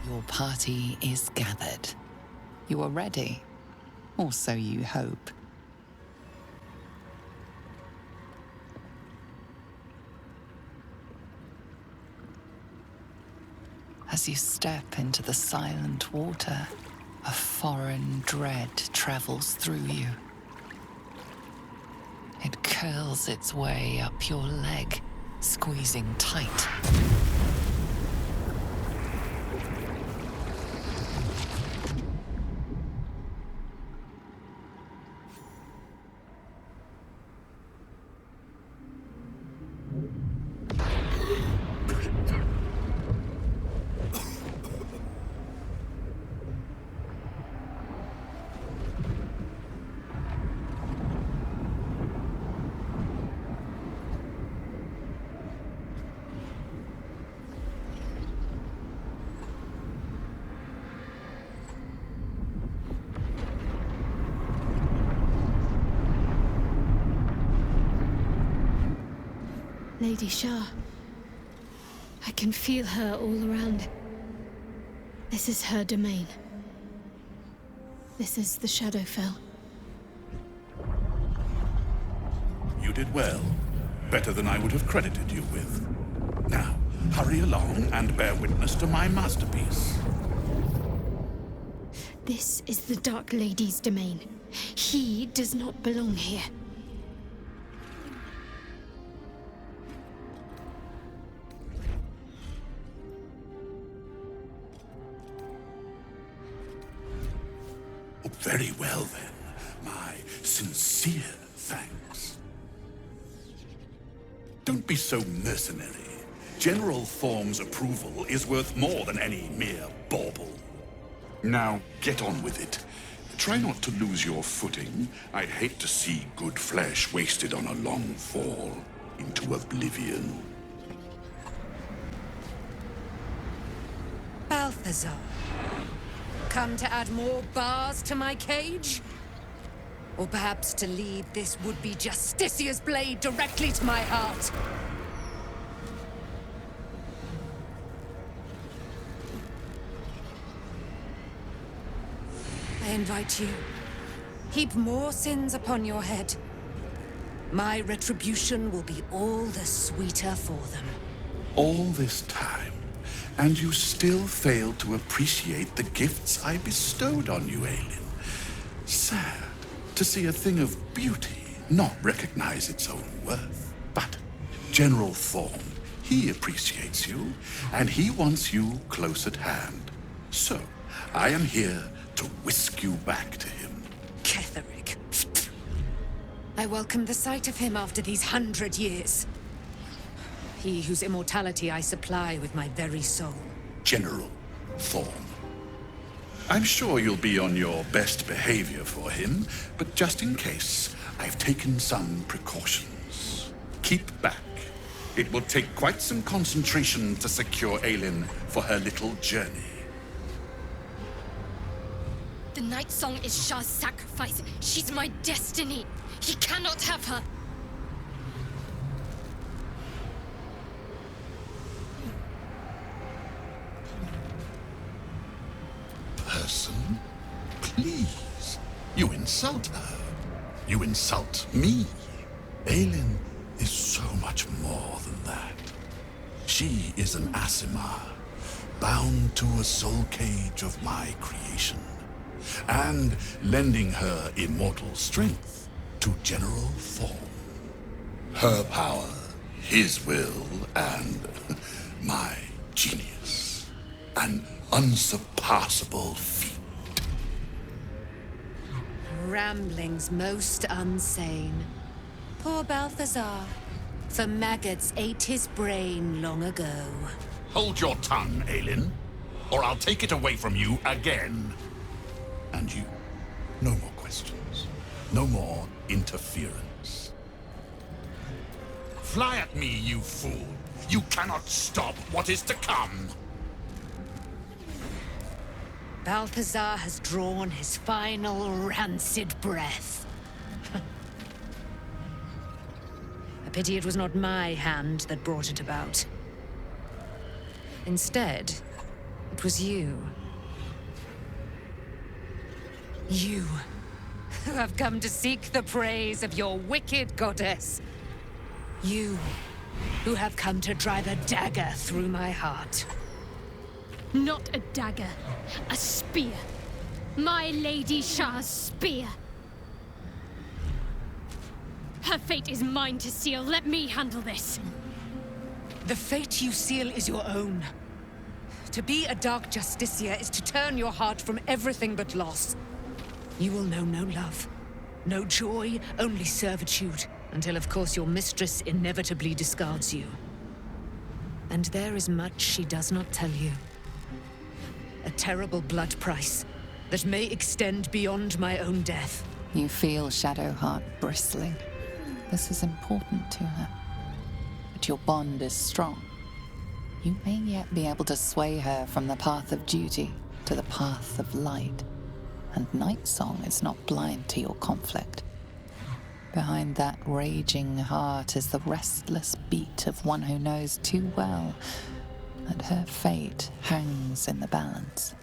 Your party is gathered. You are ready, or so you hope. As you step into the silent water, a foreign dread travels through you. It curls its way up your leg, squeezing tight. Lady Shah. I can feel her all around. This is her domain. This is the Shadowfell. You did well. Better than I would have credited you with. Now, hurry along and bear witness to my masterpiece. This is the Dark Lady's domain. He does not belong here. Very well, then. My sincere thanks. Don't be so mercenary. General Thorm's approval is worth more than any mere bauble. Now, get on with it. Try not to lose your footing. I'd hate to see good flesh wasted on a long fall into oblivion. Balthazar. Come to add more bars to my cage? Or perhaps to lead this would-be Justicia's blade directly to my heart? I invite you. Heap more sins upon your head. My retribution will be all the sweeter for them. All this time, and you still failed to appreciate the gifts I bestowed on you, Aelin. Sad to see a thing of beauty not recognize its own worth. But General Thorm, he appreciates you, and he wants you close at hand. So, I am here to whisk you back to him. Ketheric. I welcome the sight of him after these 100 years. He whose immortality I supply with my very soul. General Thorm. I'm sure you'll be on your best behavior for him, but just in case, I've taken some precautions. Keep back. It will take quite some concentration to secure Aelin for her little journey. The Night Song is Shah's sacrifice. She's my destiny. He cannot have her. Person? Please. You insult her. You insult me. Aelin is so much more than that. She is an Asimar, bound to a soul cage of my creation, and lending her immortal strength to General Thorm. Her power, his will, and my genius. An unsurpassable feat. Ramblings most unsane. Poor Balthazar. For maggots ate his brain long ago. Hold your tongue, Aelin, or I'll take it away from you again. And you, no more questions. No more interference. Fly at me, you fool. You cannot stop what is to come. Balthazar has drawn his final rancid breath. A pity it was not my hand that brought it about. Instead, it it was you. You, who have come to seek the praise of your wicked goddess. You, who have come to drive a dagger through my heart. Not a dagger, a spear. My Lady Shah's spear. Her fate is mine to seal. Let me handle this. The fate you seal is your own. To be a Dark Justicia is to turn your heart from everything but loss. You will know no love, no joy, only servitude, until of course your mistress inevitably discards you. And there is much she does not tell you. A terrible blood price that may extend beyond my own death. You feel Shadowheart bristling. This is important to her. But your bond is strong. You may yet be able to sway her from the path of duty to the path of light. And Nightsong is not blind to your conflict. Behind that raging heart is the restless beat of one who knows too well that her fate hangs in the balance.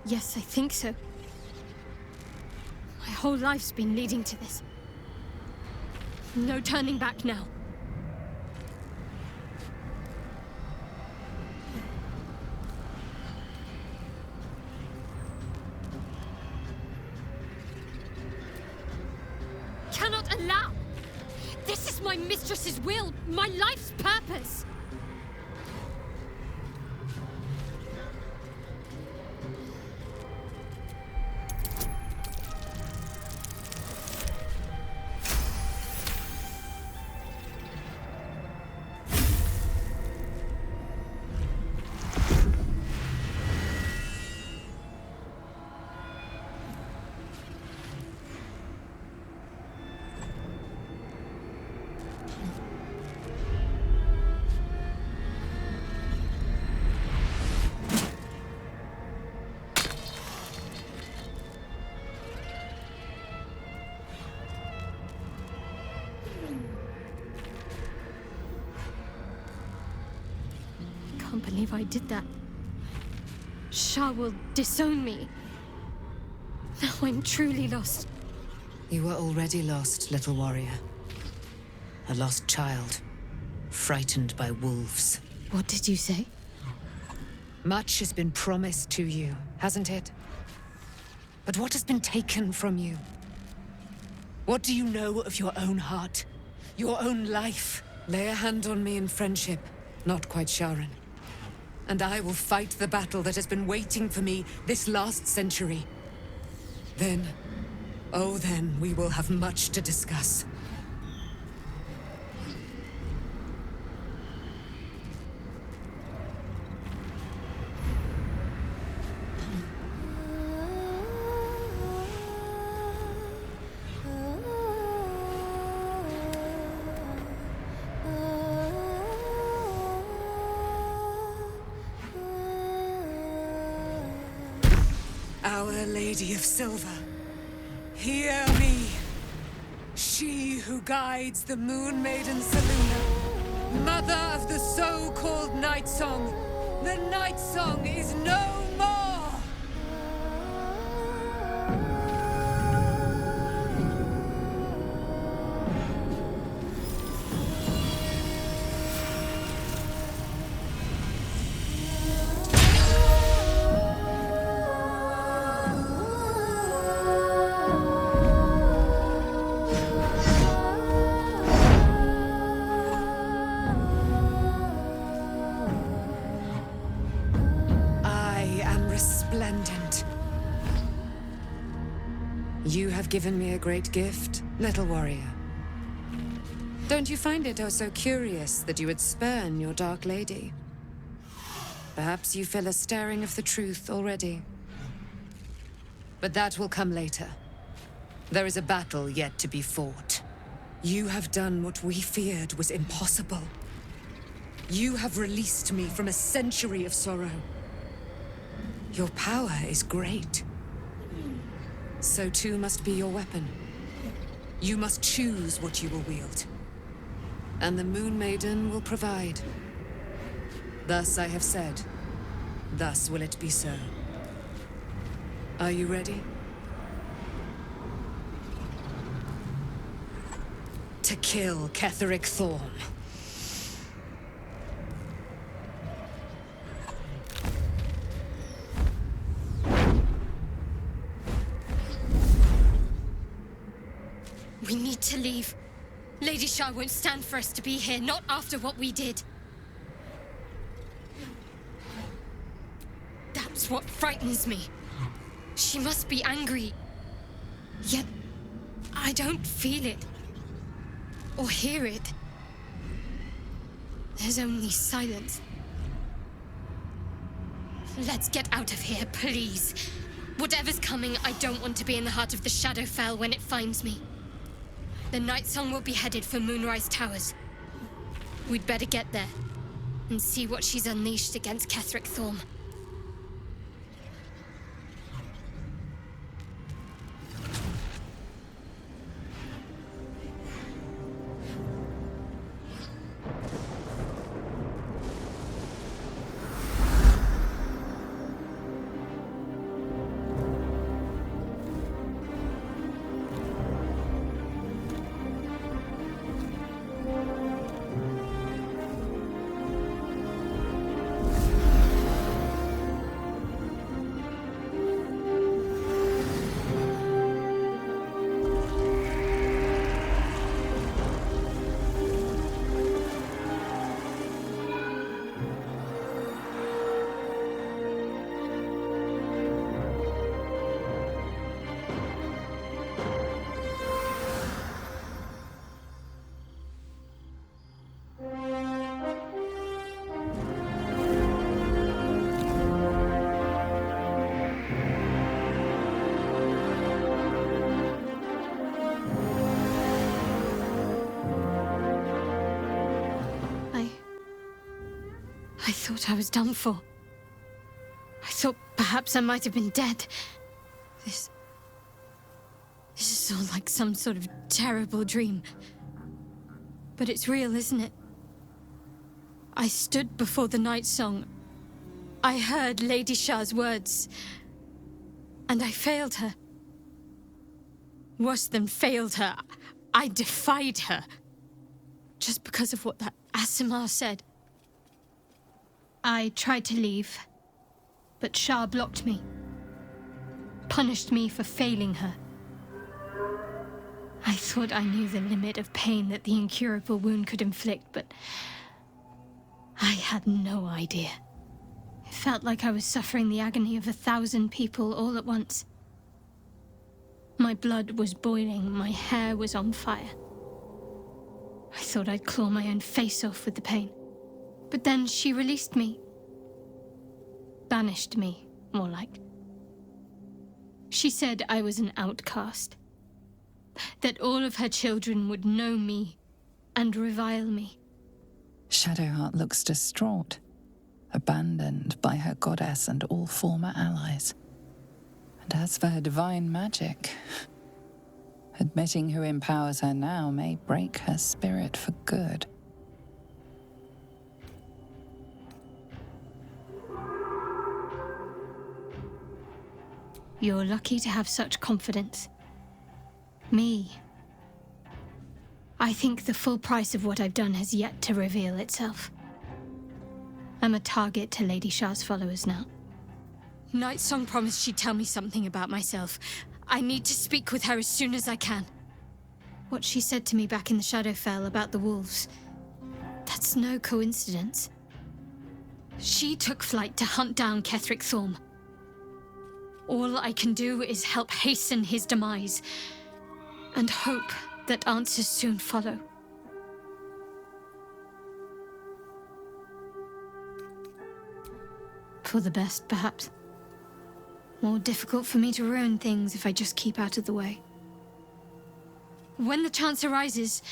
Yes, I think so. My whole life's been leading to this. No turning back now. Cannot allow! This is my mistress's will, my life's purpose! I can't believe I did that. Shah will disown me. Now I'm truly lost. You were already lost, little warrior. A lost child, frightened by wolves. What did you say? Much has been promised to you, hasn't it? But what has been taken from you? What do you know of your own heart? Your own life? Lay a hand on me in friendship, not quite Sharon. And I will fight the battle that has been waiting for me this last century. Then, oh then, we will have much to discuss. Our Lady of Silver, hear me. She who guides the Moon Maiden Selûne, mother of the so-called Nightsong. The Nightsong is no more! Resplendent. You have given me a great gift, little warrior. Don't you find it oh so curious that you would spurn your Dark Lady? Perhaps you feel a stirring of the truth already. But that will come later. There is a battle yet to be fought. You have done what we feared was impossible. You have released me from a century of sorrow. Your power is great. So too must be your weapon. You must choose what you will wield. And the Moon Maiden will provide. Thus I have said. Thus will it be so. Are you ready? To kill Ketheric Thorn. We need to leave. Lady Shah won't stand for us to be here, not after what we did. That's what frightens me. She must be angry. Yet, I don't feel it. Or hear it. There's only silence. Let's get out of here, please. Whatever's coming, I don't want to be in the heart of the Shadowfell when it finds me. The Night Song will be headed for Moonrise Towers. We'd better get there and see what she's unleashed against Ketheric Thorn. I thought I was done for. I thought perhaps I might have been dead. This is all like some sort of terrible dream. But it's real, isn't it? I stood before the Night Song. I heard Lady Shah's words. And I failed her. Worse than failed her, I defied her. Just because of what that Asimar said. I tried to leave, but Shah blocked me. Punished me for failing her. I thought I knew the limit of pain that the incurable wound could inflict, but I had no idea. It felt like I was suffering the agony of 1,000 people all at once. My blood was boiling, my hair was on fire. I thought I'd claw my own face off with the pain. But then she released me. Banished me, more like. She said I was an outcast. That all of her children would know me and revile me. Shadowheart looks distraught, abandoned by her goddess and all former allies. And as for her divine magic, admitting who empowers her now may break her spirit for good. You're lucky to have such confidence. Me. I think the full price of what I've done has yet to reveal itself. I'm a target to Lady Shah's followers now. Night Song promised she'd tell me something about myself. I need to speak with her as soon as I can. What she said to me back in the Shadowfell about the wolves, that's no coincidence. She took flight to hunt down Ketheric Thorn. All I can do is help hasten his demise, and hope that answers soon follow. For the best, perhaps. More difficult for me to ruin things if I just keep out of the way. When the chance arises,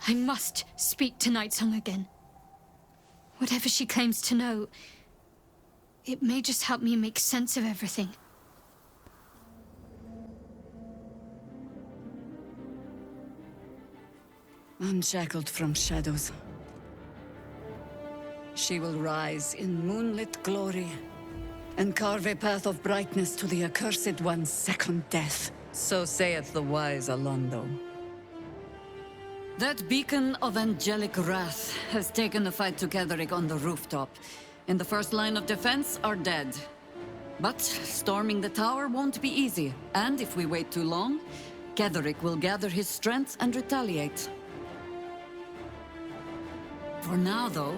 I must speak to Night Song again. Whatever she claims to know, it may just help me make sense of everything. unshackled from shadows. She will rise in moonlit glory and carve a path of brightness to the Accursed One's second death. So saith the wise Alondo. That beacon of angelic wrath has taken the fight to Ketheric on the rooftop, and the first line of defense are dead. But storming the tower won't be easy, and if we wait too long, Ketheric will gather his strength and retaliate. For now, though,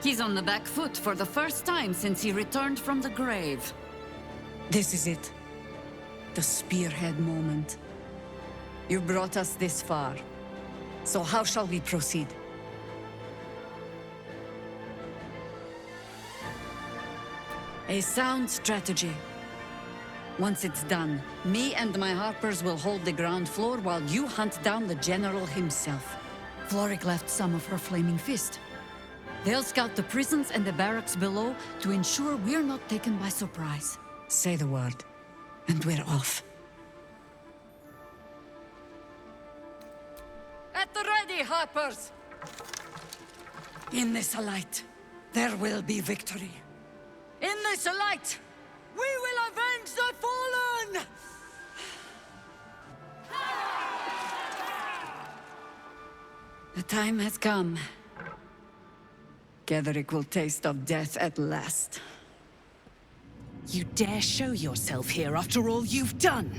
he's on the back foot for the first time since he returned from the grave. This is it. The spearhead moment. You brought us this far. So how shall we proceed? A sound strategy. Once it's done, me and my Harpers will hold the ground floor while you hunt down the General himself. Floric left some of her flaming fist. They'll scout the prisons and the barracks below to ensure we're not taken by surprise. Say the word, and we're off. At the ready, Harpers! In this light, there will be victory. In this light, we will avenge the fallen! The time has come. Ketheric will taste of death at last. You dare show yourself here after all you've done?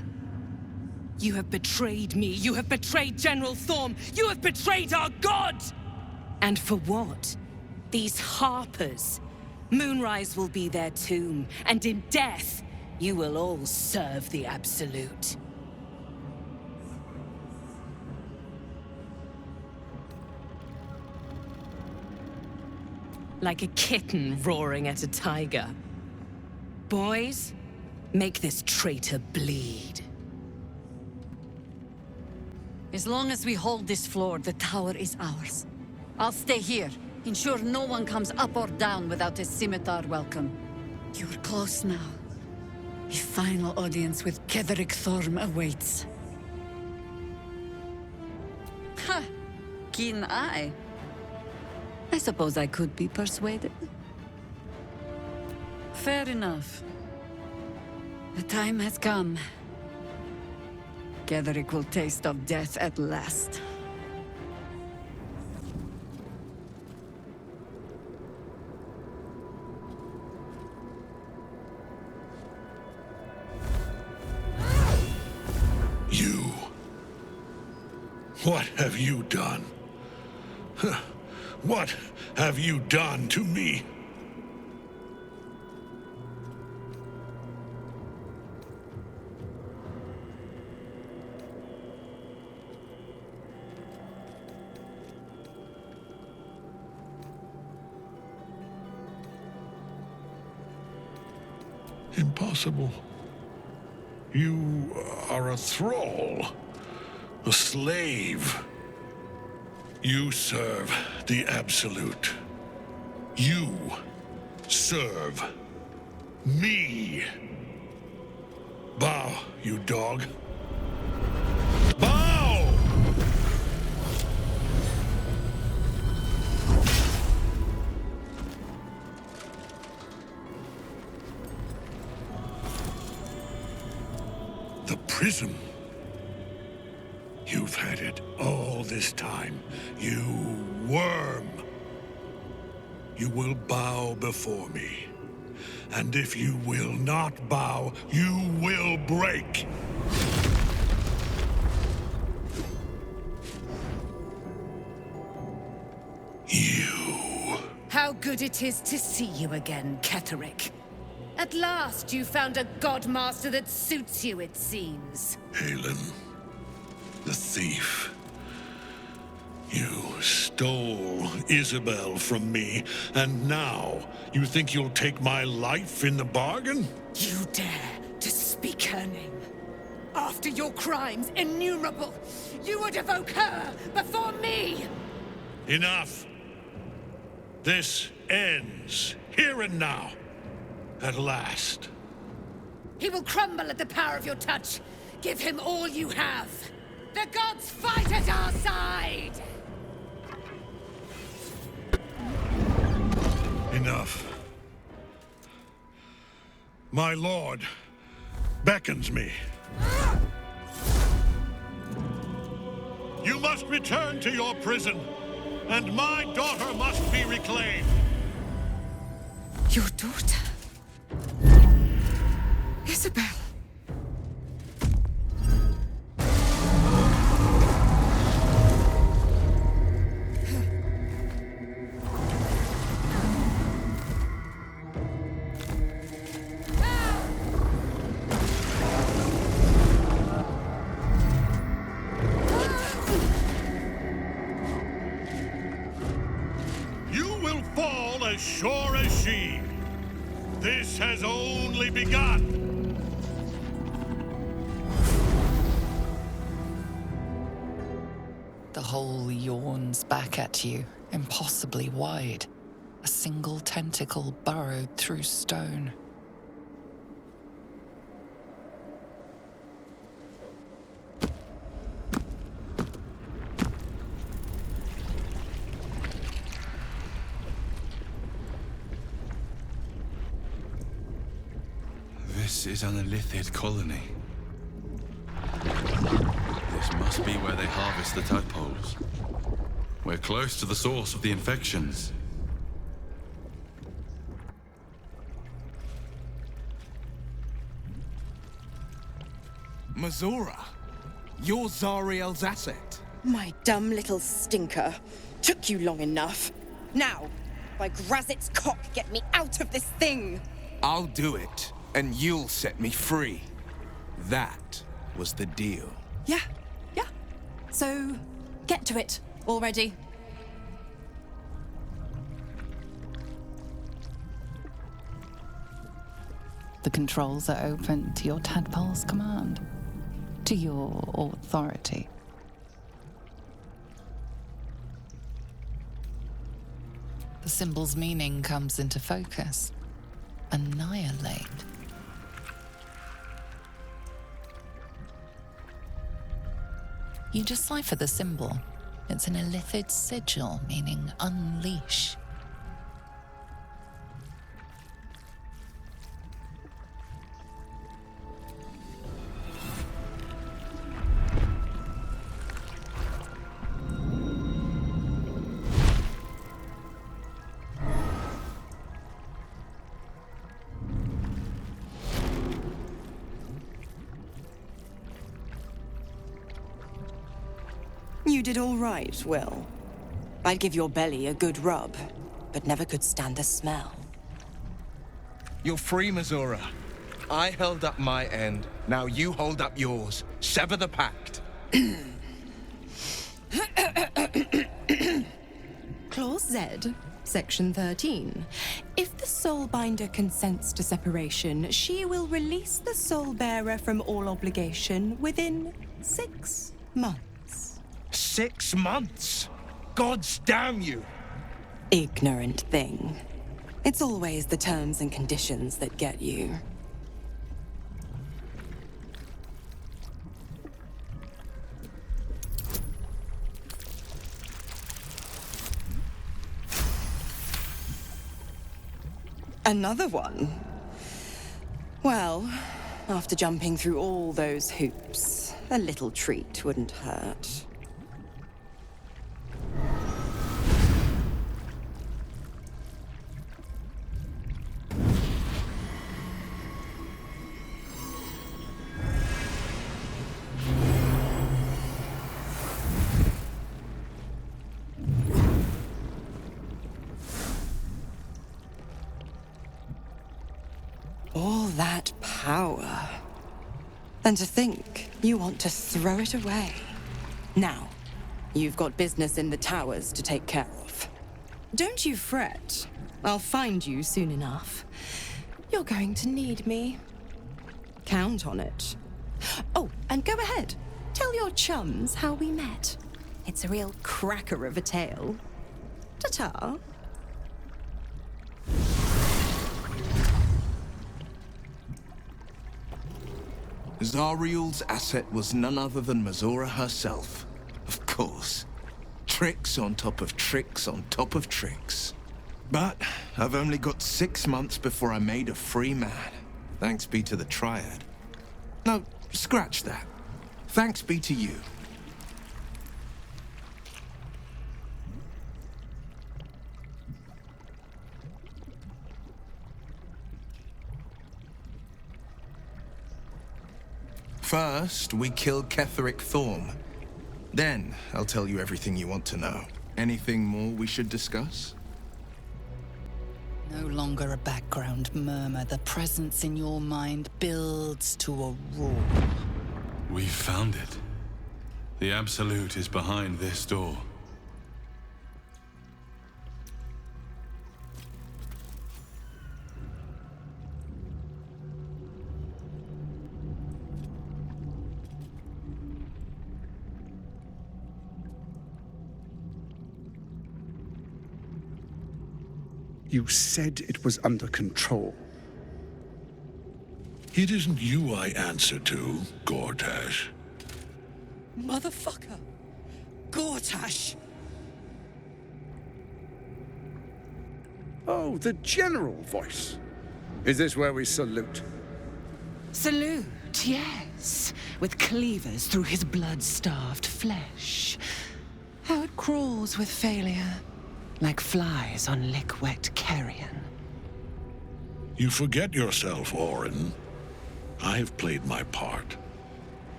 You have betrayed me, you have betrayed General Thorm, you have betrayed our god! And for what? These Harpers. Moonrise will be their tomb, and in death, you will all serve the Absolute. Like a kitten roaring at a tiger. Boys, make this traitor bleed. As long as we hold this floor, the tower is ours. I'll stay here. Ensure no one comes up or down without a scimitar welcome. You're close now. A final audience with Ketheric Thorm awaits. Ha! Keen eye. I suppose I could be persuaded. Fair enough. The time has come. Ketheric will taste of death at last. You. What have you done? What have you done to me? Impossible. You are a thrall, a slave. You serve the Absolute. You serve me. Bow, you dog. Bow! The prism. You've had it all this time, you worm. You will bow before me. And if you will not bow, you will break. You. How good it is to see you again, Ketheric. At last you found a godmaster that suits you, it seems. Halen, the thief. You stole Isabel from me, and now you think you'll take my life in the bargain? You dare to speak her name. After your crimes innumerable, you would evoke her before me! Enough! This ends here and now. At last. He will crumble at the power of your touch. Give him all you have. The gods fight at our side! enough. My lord beckons me. You must return to your prison, and my daughter must be reclaimed. Your daughter? Isabel. As sure as she. This has only begun. The hole yawns back at you, impossibly wide. A single tentacle burrowed through stone. This is an Illithid colony. This must be where they harvest the tadpoles. We're close to the source of the infections. Mazora, you're Zariel's asset. My dumb little stinker. Took you long enough. Now, by Grazit's cock, get me out of this thing! I'll do it, and you'll set me free. That was the deal. Yeah. So, get to it already. The controls are open to your tadpole's command, to your authority. The symbol's meaning comes into focus. Annihilate. You decipher the symbol. It's an Illithid sigil, meaning unleash. You did all right, Will. I'd give your belly a good rub, but never could stand the smell. You're free, Mazora. I held up my end. Now you hold up yours. Sever the pact. Clause Z, Section 13. If the Soulbinder consents to separation, she will release the Soulbearer from all obligation within 6 months. 6 months? Gods damn you! Ignorant thing. It's always the terms and conditions that get you. Another one? Well, after jumping through all those hoops, a little treat wouldn't hurt. All that power. And to think you want to throw it away. Now, you've got business in the towers to take care of. Don't you fret. I'll find you soon enough. You're going to need me. Count on it. Oh, and go ahead. Tell your chums how we met. It's a real cracker of a tale. Ta-ta. Zariel's asset was none other than Mazora herself. Of course. Tricks on top of tricks on top of tricks. But I've only got 6 months before I'm made a free man. Thanks be to the Triad. No, scratch that. Thanks be to you. First, we kill Ketheric Thorm. Then, I'll tell you everything you want to know. Anything more we should discuss? No longer a background murmur. The presence in your mind builds to a roar. We've found it. The Absolute is behind this door. You said it was under control. It isn't you I answer to, Gortash. Motherfucker! Gortash! Oh, the general voice. Is this where we salute? Salute, yes. With cleavers through his blood-starved flesh. How it crawls with failure. Like flies on lick-wet carrion. You forget yourself, Orin. I've played my part.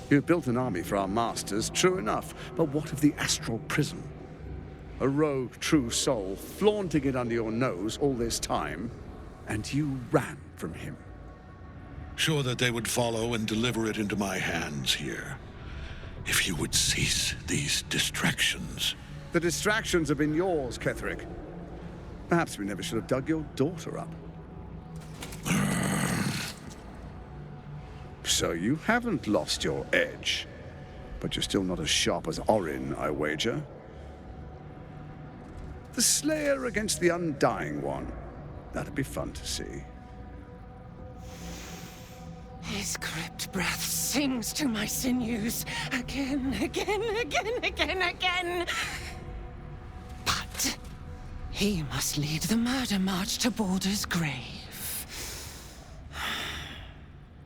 You've built an army for our masters, true enough. But what of the astral prison? A rogue true soul flaunting it under your nose all this time, and you ran from him. Sure that they would follow and deliver it into my hands here. If you would cease these distractions. The distractions have been yours, Ketheric. Perhaps we never should have dug your daughter up. So you haven't lost your edge. But you're still not as sharp as Orin, I wager. The Slayer against the Undying One. That'd be fun to see. His crypt breath sings to my sinews. Again, again, again, again, again. But he must lead the murder march to Baldur's grave.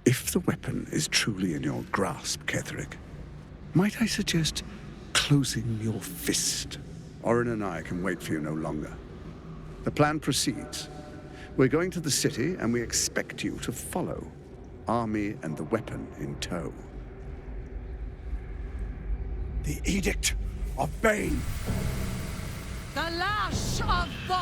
If the weapon is truly in your grasp, Ketheric, might I suggest closing your fist? Orin and I can wait for you no longer. The plan proceeds. We're going to the city, and we expect you to follow. Army and the weapon in tow. The Edict of Bane. The Lash of Thor!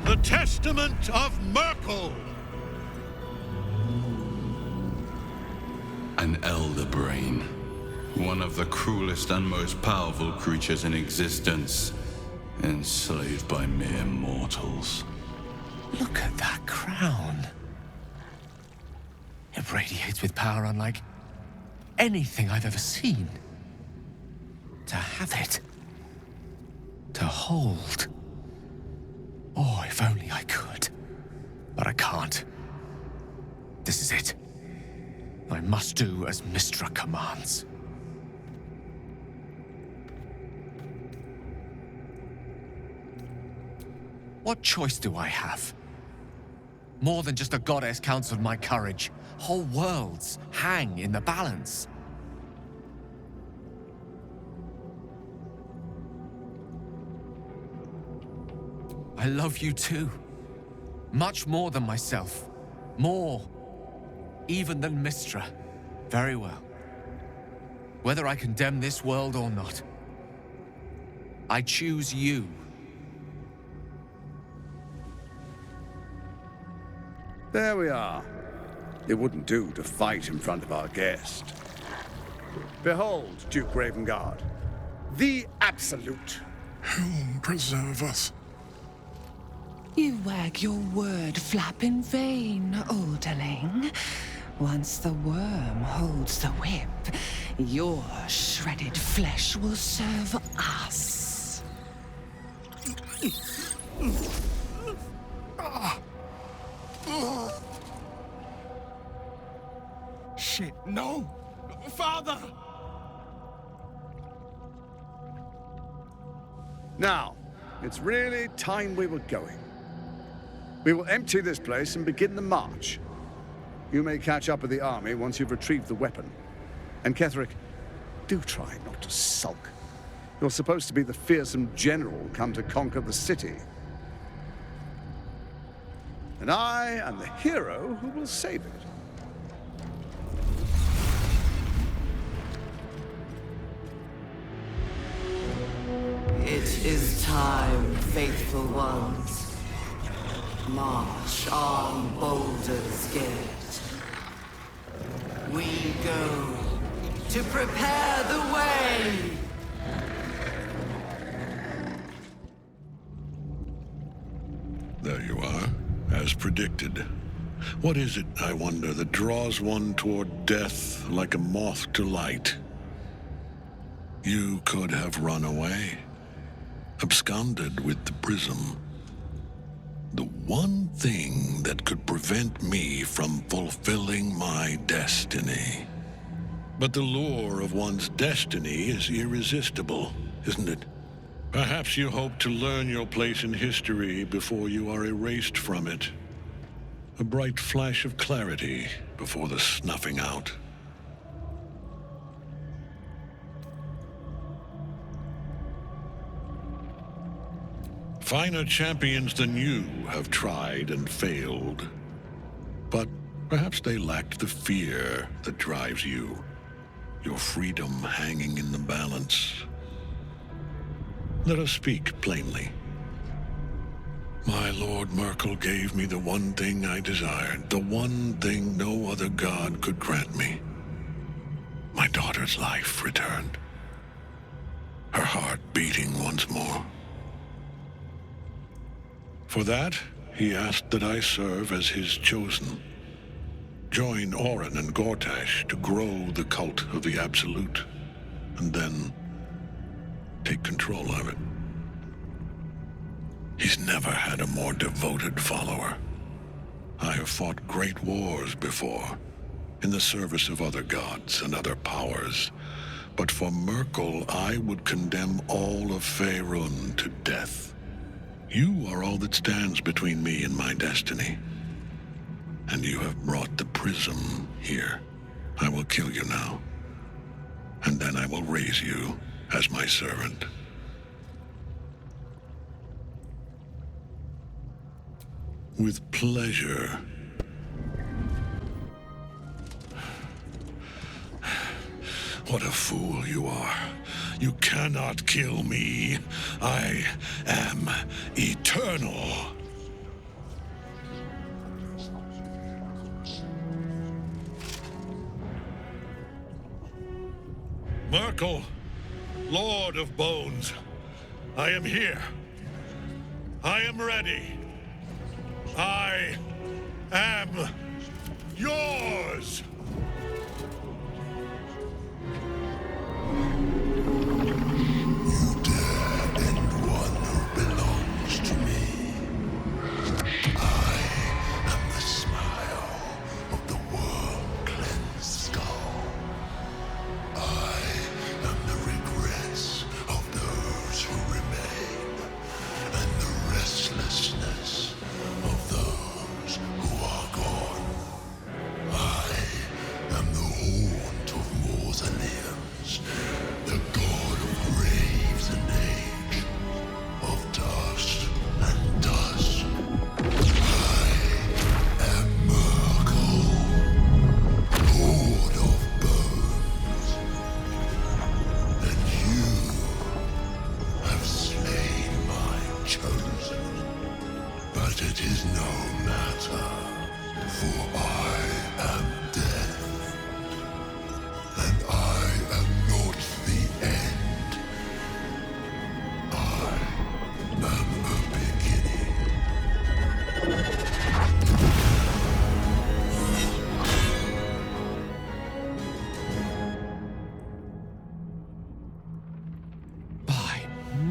The Testament of Merkel! An elder brain. One of the cruelest and most powerful creatures in existence. Enslaved by mere mortals. Look at that crown. It radiates with power unlike anything I've ever seen. To have it. To hold. Oh, if only I could. But I can't. This is it. I must do as Mystra commands. What choice do I have? More than just a goddess counts on my courage. Whole worlds hang in the balance. I love you too. Much more than myself. More. Even than Mystra. Very well. Whether I condemn this world or not, I choose you. There we are. It wouldn't do to fight in front of our guest. Behold, Duke Ravengard, the Absolute. Whom preserve us? You wag your word flap in vain, olderling. Once the worm holds the whip, your shredded flesh will serve us. Shit, no! Father! Now, it's really time we were going. We will empty this place and begin the march. You may catch up with the army once you've retrieved the weapon. And Ketheric, do try not to sulk. You're supposed to be the fearsome general come to conquer the city. And I am the hero who will save it. It is time, faithful ones. March on Baldur's Gate. We go to prepare the way! There you are, as predicted. What is it, I wonder, that draws one toward death like a moth to light? You could have run away, absconded with the prism. The one thing that could prevent me from fulfilling my destiny. But the lure of one's destiny is irresistible, isn't it? Perhaps you hope to learn your place in history before you are erased from it. A bright flash of clarity before the snuffing out. Finer champions than you have tried and failed. But perhaps they lacked the fear that drives you. Your freedom hanging in the balance. Let us speak plainly. My Lord Merkel gave me the one thing I desired, the one thing no other god could grant me. My daughter's life returned. Her heart beating once more. For that, he asked that I serve as his chosen. Join Orin and Gortash to grow the cult of the Absolute, and then take control of it. He's never had a more devoted follower. I have fought great wars before, in the service of other gods and other powers, but for Merkel I would condemn all of Faerun to death. You are all that stands between me and my destiny. And you have brought the prism here. I will kill you now. And then I will raise you as my servant. With pleasure. What a fool you are. You cannot kill me. I am eternal. Merkel, Lord of Bones, I am here. I am ready. I am yours.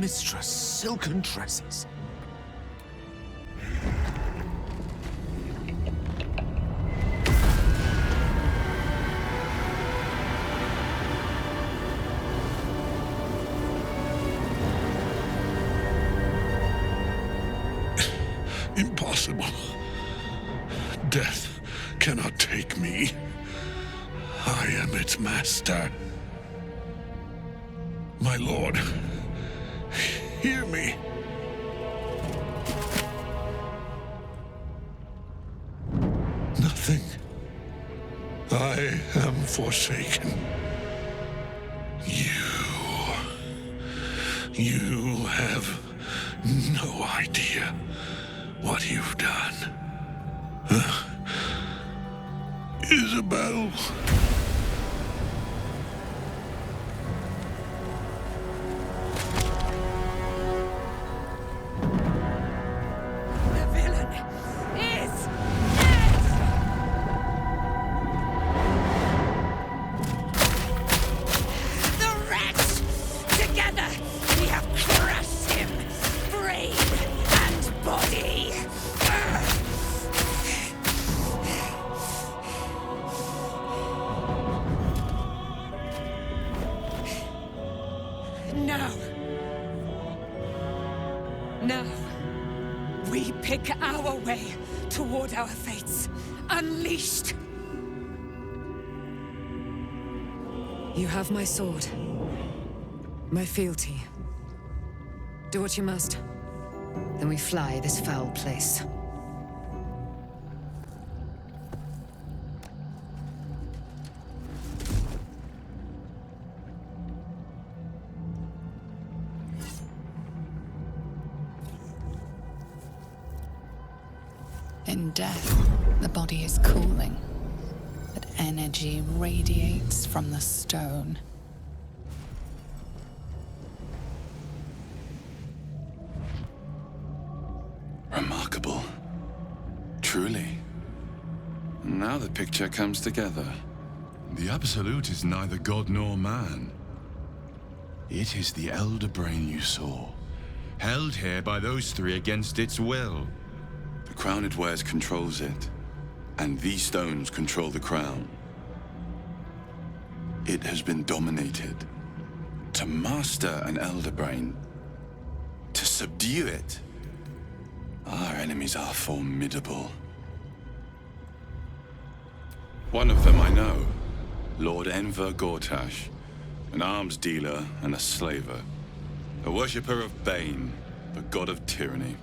lustrous silken tresses. Impossible. Death cannot take me. I am its master. My lord, hear me. Nothing. I am forsaken. You have no idea what you've done. Isabel. The villain is dead! The wretch! Together, we have crushed him, brain and body! Now, we pick our way toward our fates, unleashed. You have my sword. My fealty. Do what you must. Then we fly this foul place. In death, the body is cooling, but energy radiates from the stone. Remarkable. Truly. Now the picture comes together. The Absolute is neither god nor man. It is the Elder Brain you saw, held here by those three against its will. The crown it wears controls it, and these stones control the crown. It has been dominated. To master an Elder Brain, to subdue it, our enemies are formidable. One of them I know, Lord Enver Gortash, an arms dealer and a slaver, a worshipper of Bane, the god of tyranny.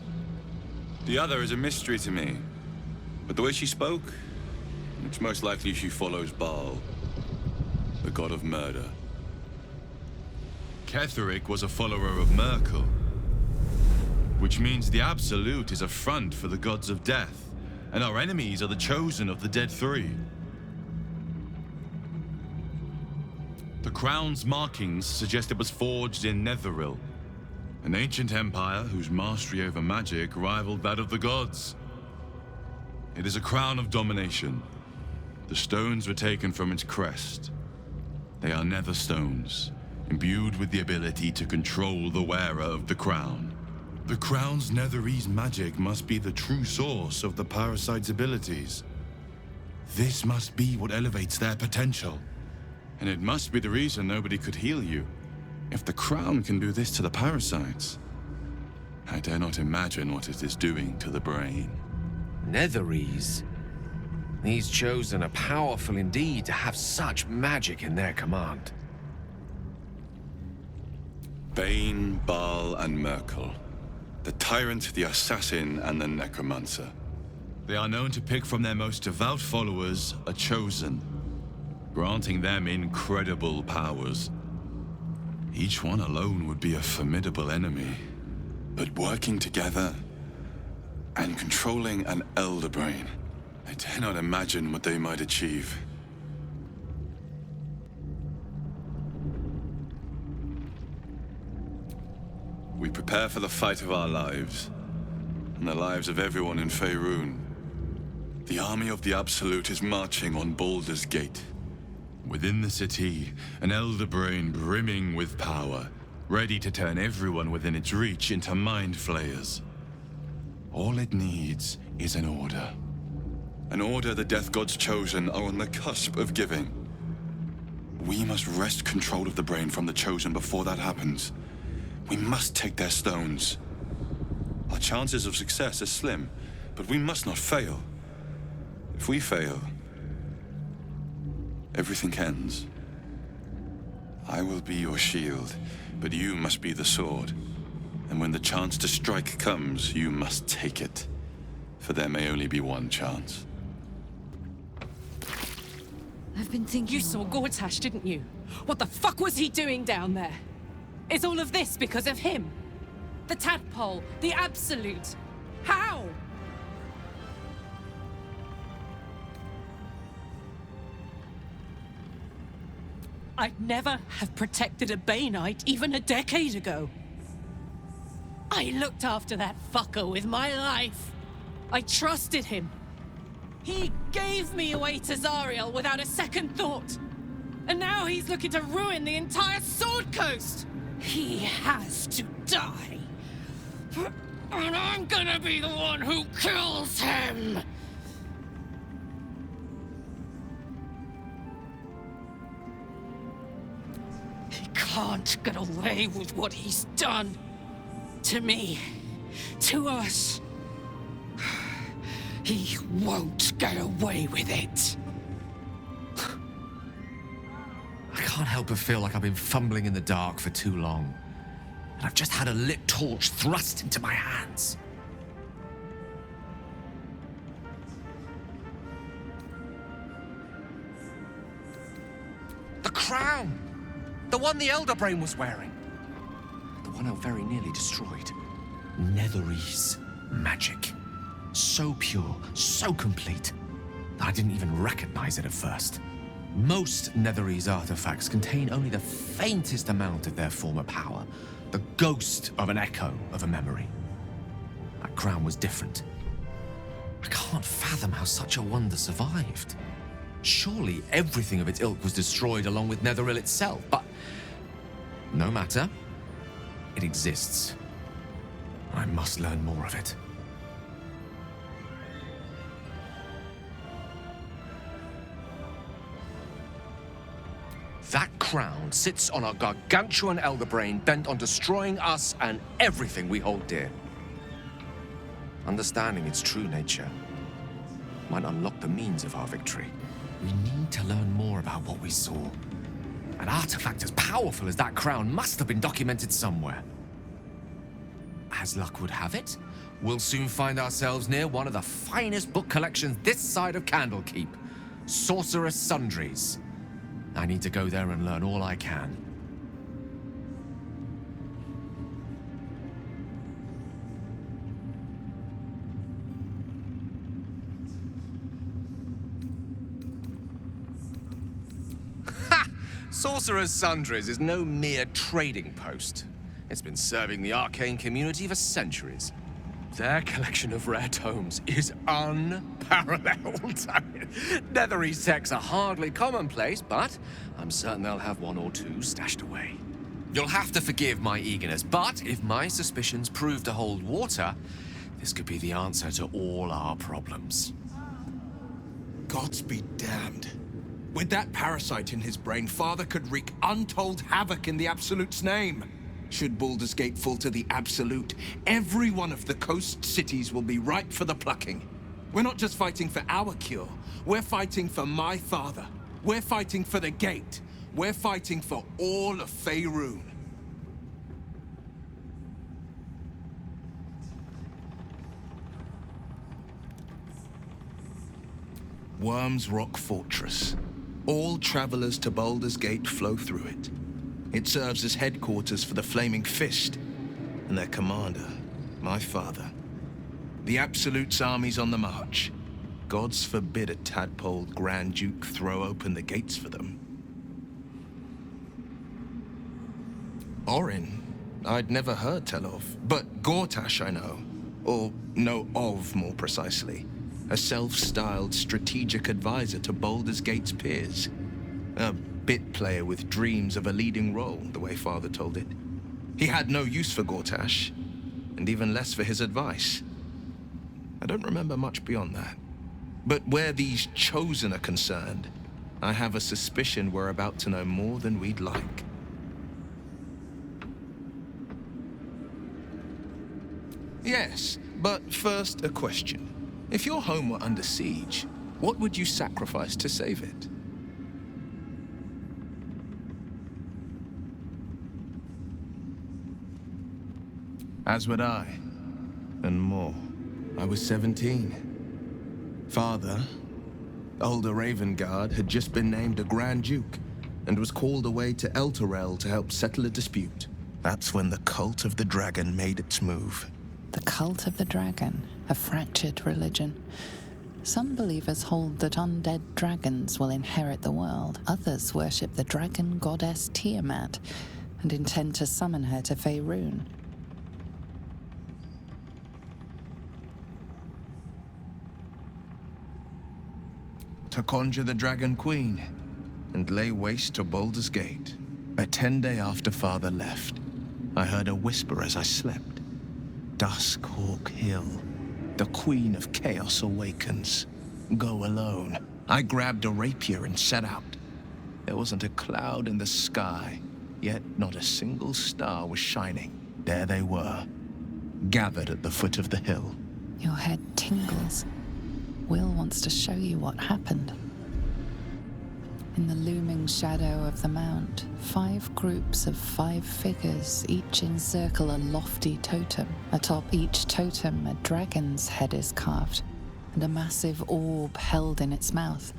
The other is a mystery to me, but the way she spoke, it's most likely she follows Baal, the god of murder. Ketheric was a follower of Merkel, which means the Absolute is a front for the gods of death, and our enemies are the chosen of the Dead Three. The crown's markings suggest it was forged in Netheril, an ancient empire whose mastery over magic rivaled that of the gods. It is a crown of domination. The stones were taken from its crest. They are nether stones, imbued with the ability to control the wearer of the crown. The crown's Netherese magic must be the true source of the parasite's abilities. This must be what elevates their potential. And it must be the reason nobody could heal you. If the crown can do this to the parasites, I dare not imagine what it is doing to the brain. Netherese? These chosen are powerful indeed to have such magic in their command. Bane, Baal, and Merkel. The tyrant, the assassin, and the necromancer. They are known to pick from their most devout followers a chosen, granting them incredible powers. Each one alone would be a formidable enemy, but working together and controlling an Elder Brain, I dare not imagine what they might achieve. We prepare for the fight of our lives, and the lives of everyone in Faerun. The army of the Absolute is marching on Baldur's Gate. Within the city, an Elder Brain brimming with power, ready to turn everyone within its reach into mind flayers. All it needs is an order. An order the Death God's Chosen are on the cusp of giving. We must wrest control of the brain from the Chosen before that happens. We must take their stones. Our chances of success are slim, but we must not fail. If we fail, everything ends. I will be your shield, but you must be the sword. And when the chance to strike comes, you must take it. For there may only be one chance. I've been thinking... You saw Gortash, didn't you? What the fuck was he doing down there? Is all of this because of him? The tadpole, the Absolute. How? I'd never have protected a Banite even a decade ago. I looked after that fucker with my life. I trusted him. He gave me away to Zariel without a second thought. And now he's looking to ruin the entire Sword Coast. He has to die. And I'm gonna be the one who kills him. He can't get away with what he's done. To me. To us. He won't get away with it. I can't help but feel like I've been fumbling in the dark for too long. And I've just had a lit torch thrust into my hands. The crown! The one the Elder Brain was wearing. The one I very nearly destroyed. Netherese magic. So pure, so complete, that I didn't even recognize it at first. Most Netherese artifacts contain only the faintest amount of their former power, the ghost of an echo of a memory. That crown was different. I can't fathom how such a wonder survived. Surely everything of its ilk was destroyed along with Netheril itself, but no matter. It exists. I must learn more of it. That crown sits on a gargantuan elder brain bent on destroying us and everything we hold dear. Understanding its true nature might unlock the means of our victory. We need to learn more about what we saw. An artifact as powerful as that crown must have been documented somewhere. As luck would have it, we'll soon find ourselves near one of the finest book collections this side of Candlekeep, Sorcerer's Sundries. I need to go there and learn all I can. Ha! Sorcerer's Sundries is no mere trading post. It's been serving the arcane community for centuries. Their collection of rare tomes is unparalleled. Netherese texts are hardly commonplace, but I'm certain they'll have one or two stashed away. You'll have to forgive my eagerness, but if my suspicions prove to hold water, this could be the answer to all our problems. Gods be damned. With that parasite in his brain, Father could wreak untold havoc in the Absolute's name. Should Baldur's Gate fall to the Absolute, every one of the coast cities will be ripe for the plucking. We're not just fighting for our cure, we're fighting for my father. We're fighting for the Gate. We're fighting for all of Faerun. Worm's Rock Fortress. All travelers to Baldur's Gate flow through it. It serves as headquarters for the Flaming Fist, and their commander, my father. The Absolute's army's on the march. Gods forbid a tadpole Grand Duke throw open the gates for them. Orin, I'd never heard tell of, but Gortash I know. Or know of, more precisely. A self-styled strategic advisor to Baldur's Gate's peers. A bit player with dreams of a leading role, the way Father told it. He had no use for Gortash, and even less for his advice. I don't remember much beyond that. But where these Chosen are concerned, I have a suspicion we're about to know more than we'd like. Yes, but first a question. If your home were under siege, what would you sacrifice to save it? As would I, and more. I was 17. Father, older Ravengard, had just been named a Grand Duke and was called away to Elturel to help settle a dispute. That's when the Cult of the Dragon made its move. The Cult of the Dragon, a fractured religion. Some believers hold that undead dragons will inherit the world. Others worship the dragon goddess Tiamat and intend to summon her to Faerun. To conjure the Dragon Queen and lay waste to Baldur's Gate. But 10 days after Father left, I heard a whisper as I slept. Duskhawk Hill. The Queen of Chaos awakens. Go alone. I grabbed a rapier and set out. There wasn't a cloud in the sky, yet not a single star was shining. There they were, gathered at the foot of the hill. Your head tingles. Will wants to show you what happened. In the looming shadow of the mount, 5 groups of 5 figures each encircle a lofty totem. Atop each totem, a dragon's head is carved, and a massive orb held in its mouth.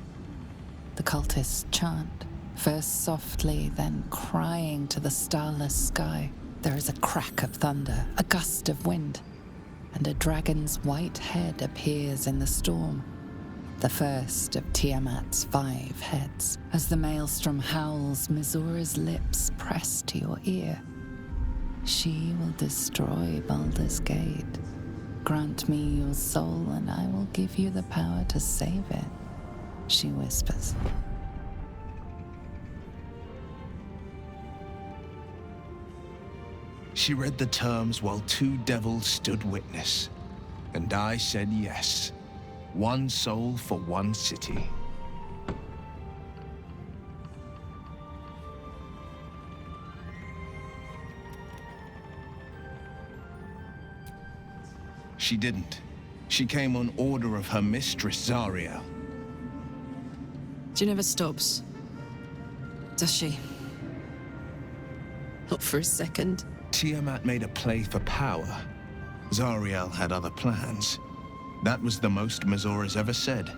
The cultists chant, first softly, then crying to the starless sky. There is a crack of thunder, a gust of wind, and a dragon's white head appears in the storm. The first of Tiamat's 5 heads. As the maelstrom howls, Mizora's lips press to your ear. She will destroy Baldur's Gate. Grant me your soul and I will give you the power to save it, she whispers. She read the terms while 2 devils stood witness, and I said yes. 1 soul for 1 city. She didn't. She came on order of her mistress, Zariel. She never stops, does she? Not for a second. Tiamat made a play for power. Zariel had other plans. That was the most Mizora's ever said.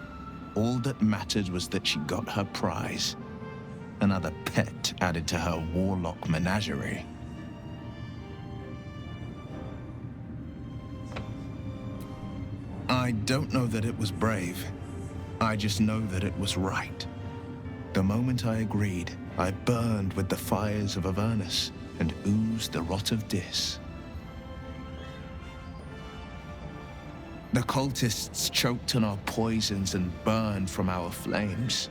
All that mattered was that she got her prize. Another pet added to her warlock menagerie. I don't know that it was brave. I just know that it was right. The moment I agreed, I burned with the fires of Avernus and oozed the rot of Dis. The cultists choked on our poisons and burned from our flames.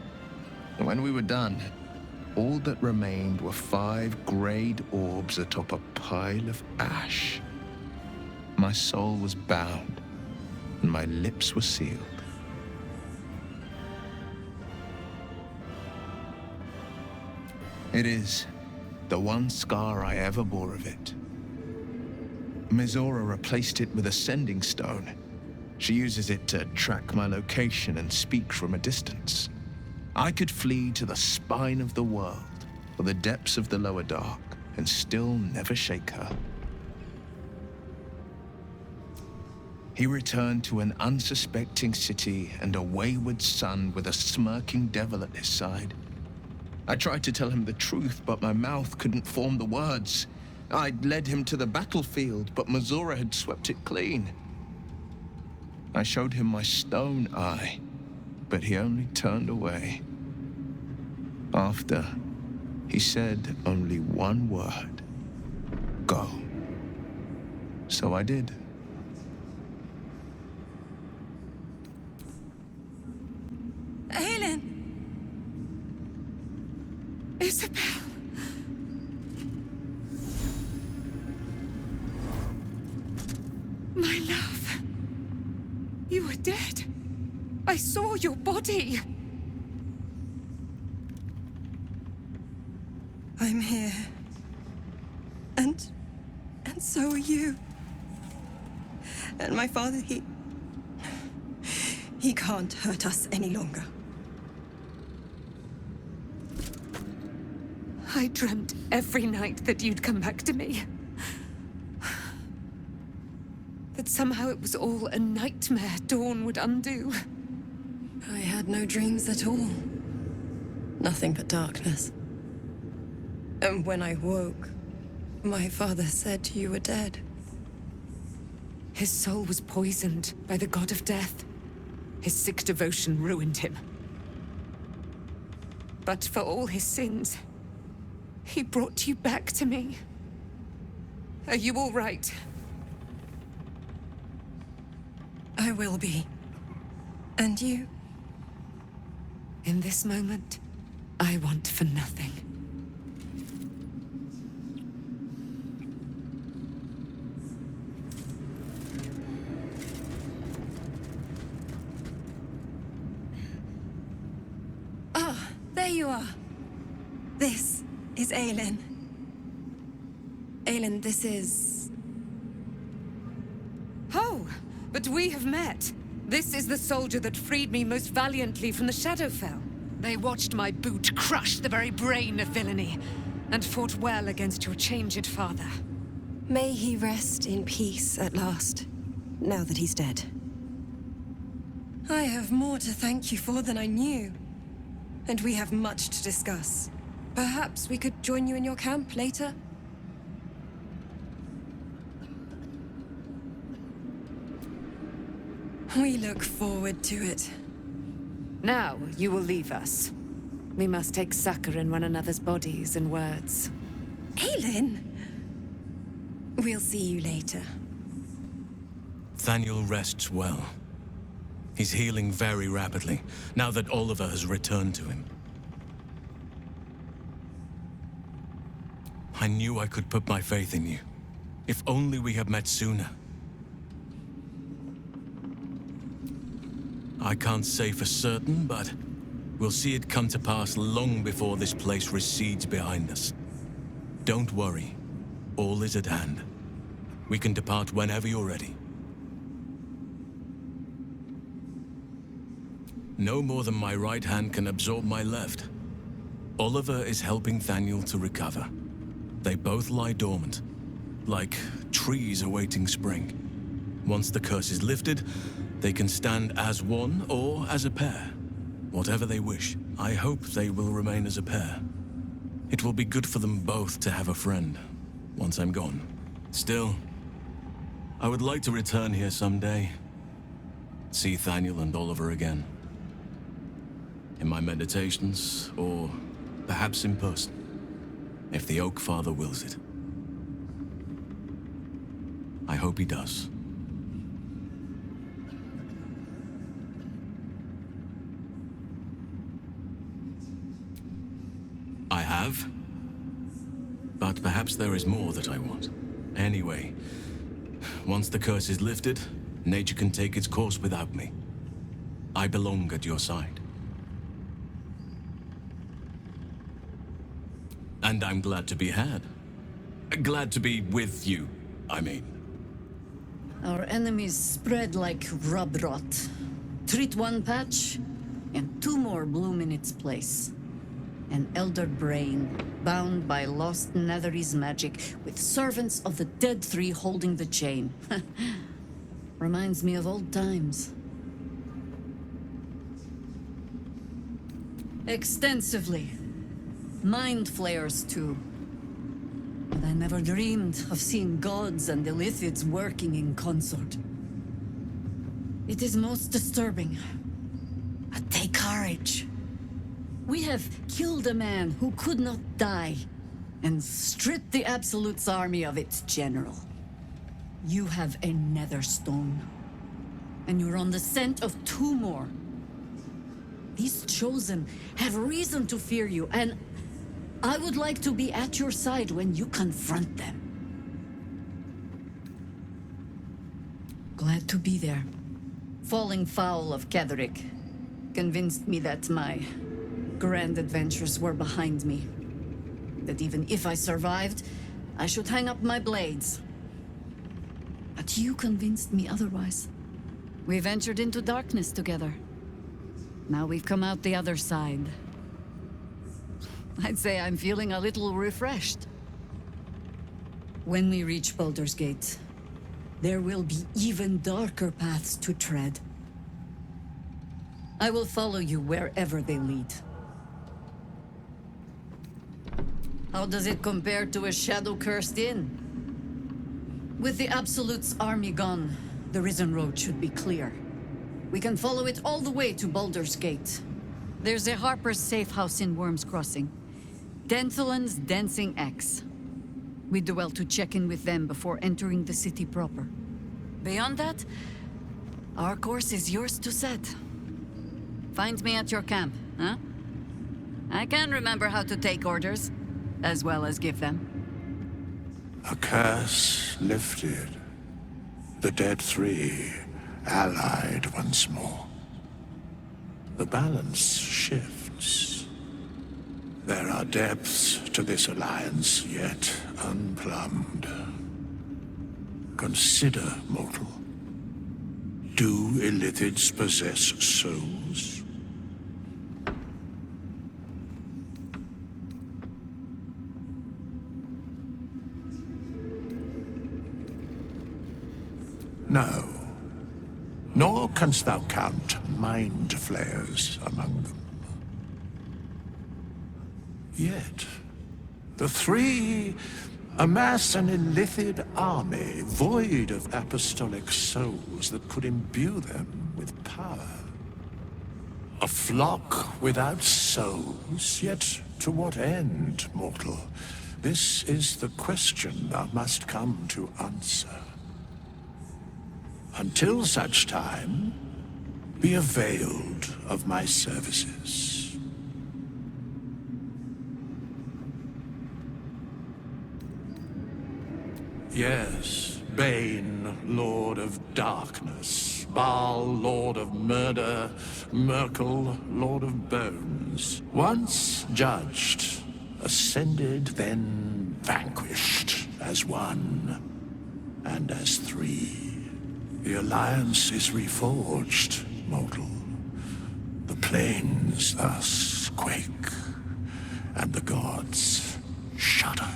And when we were done, all that remained were 5 grayed orbs atop a pile of ash. My soul was bound, and my lips were sealed. It is the one scar I ever bore of it. Mizora replaced it with a sending stone. She uses it to track my location and speak from a distance. I could flee to the spine of the world, or the depths of the lower dark, and still never shake her. He returned to an unsuspecting city and a wayward son with a smirking devil at his side. I tried to tell him the truth, but my mouth couldn't form the words. I'd led him to the battlefield, but Mizora had swept it clean. I showed him my stone eye, but he only turned away. After, he said only one word: go. So I did. Helen! Isabel! My love. You were dead. I saw your body. I'm here. And so are you. And my father, he can't hurt us any longer. I dreamt every night that you'd come back to me. That somehow it was all a nightmare Dawn would undo. I had no dreams at all. Nothing but darkness. And when I woke, my father said you were dead. His soul was poisoned by the god of death. His sick devotion ruined him. But for all his sins, he brought you back to me. Are you all right? I will be. And you? In this moment, I want for nothing. Ah, there you are. This is Aelin. Aelin, this is... Oh, but we have met. This is the soldier that freed me most valiantly from the Shadowfell. They watched my boot crush the very brain of villainy, and fought well against your changed father. May he rest in peace at last, now that he's dead. I have more to thank you for than I knew. And we have much to discuss. Perhaps we could join you in your camp later? We look forward to it. Now, you will leave us. We must take succor in one another's bodies and words. Aelin! We'll see you later. Thaniel rests well. He's healing very rapidly, now that Oliver has returned to him. I knew I could put my faith in you. If only we had met sooner. I can't say for certain, but we'll see it come to pass long before this place recedes behind us. Don't worry. All is at hand. We can depart whenever you're ready. No more than my right hand can absorb my left. Oliver is helping Thaniel to recover. They both lie dormant, like trees awaiting spring. Once the curse is lifted, they can stand as one or as a pair. Whatever they wish. I hope they will remain as a pair. It will be good for them both to have a friend, once I'm gone. Still, I would like to return here someday. See Thaniel and Oliver again. In my meditations, or perhaps in person, if the Oak Father wills it. I hope he does. I have. But perhaps there is more that I want. Anyway, once the curse is lifted, nature can take its course without me. I belong at your side. And I'm glad to be had. Glad to be with you, I mean. Our enemies spread like rub rot. Treat one patch, and two more bloom in its place. An elder brain, bound by lost Netherese magic, with servants of the dead three holding the chain. Reminds me of old times. Extensively. Mind flayers, too. But I never dreamed of seeing gods and Illithids working in consort. It is most disturbing. But take courage. We have killed a man who could not die, and stripped the Absolute's army of its general. You have a nether stone, and you're on the scent of two more. These Chosen have reason to fear you, and I would like to be at your side when you confront them. Glad to be there. Falling foul of Ketheric convinced me that my grand adventures were behind me. That even if I survived, I should hang up my blades. But you convinced me otherwise. We ventured into darkness together. Now we've come out the other side. I'd say I'm feeling a little refreshed. When we reach Baldur's Gate, there will be even darker paths to tread. I will follow you wherever they lead. How does it compare to a shadow-cursed inn? With the Absolute's army gone, the Risen Road should be clear. We can follow it all the way to Baldur's Gate. There's a Harper's safe house in Worm's Crossing. Denthalen's Dancing Axe. We do well to check in with them before entering the city proper. Beyond that, our course is yours to set. Find me at your camp, huh? I can remember how to take orders, as well as give them. A curse lifted. The dead three allied once more. The balance shifts. There are depths to this alliance yet unplumbed. Consider, mortal. Do illithids possess souls? No. Nor canst thou count mind flayers among them. Yet, the three amass an illithid army void of apostolic souls that could imbue them with power. A flock without souls, yet to what end, mortal? This is the question thou must come to answer. Until such time, be availed of my services. Yes, Bane, Lord of Darkness, Baal, Lord of Murder, Merkel, Lord of Bones. Once judged, ascended, then vanquished as one, and as three. The Alliance is reforged, mortal. The plains thus quake, and the gods shudder.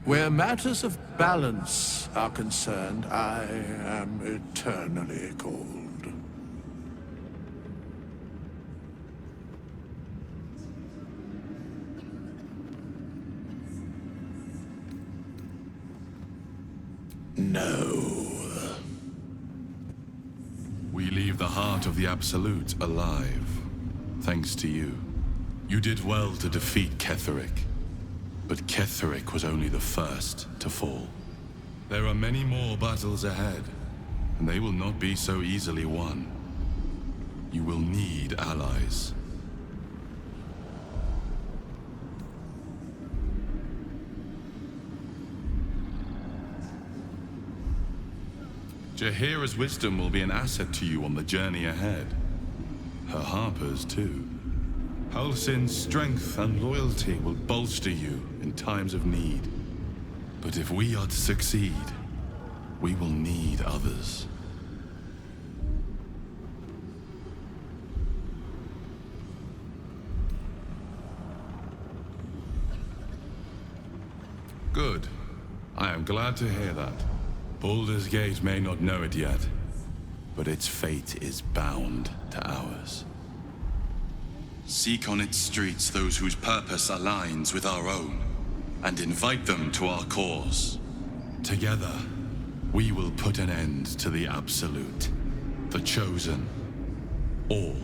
Where matters of balance are concerned, I am eternally cold. No. We leave the heart of the Absolute alive, thanks to you. You did well to defeat Ketheric. But Ketheric was only the first to fall. There are many more battles ahead, and they will not be so easily won. You will need allies. Jaheira's wisdom will be an asset to you on the journey ahead. Her Harper's too. Halsin's strength and loyalty will bolster you in times of need. But if we are to succeed, we will need others. Good. I am glad to hear that. Baldur's Gate may not know it yet, but its fate is bound to ours. Seek on its streets those whose purpose aligns with our own, and invite them to our cause. Together, we will put an end to the Absolute, the Chosen, all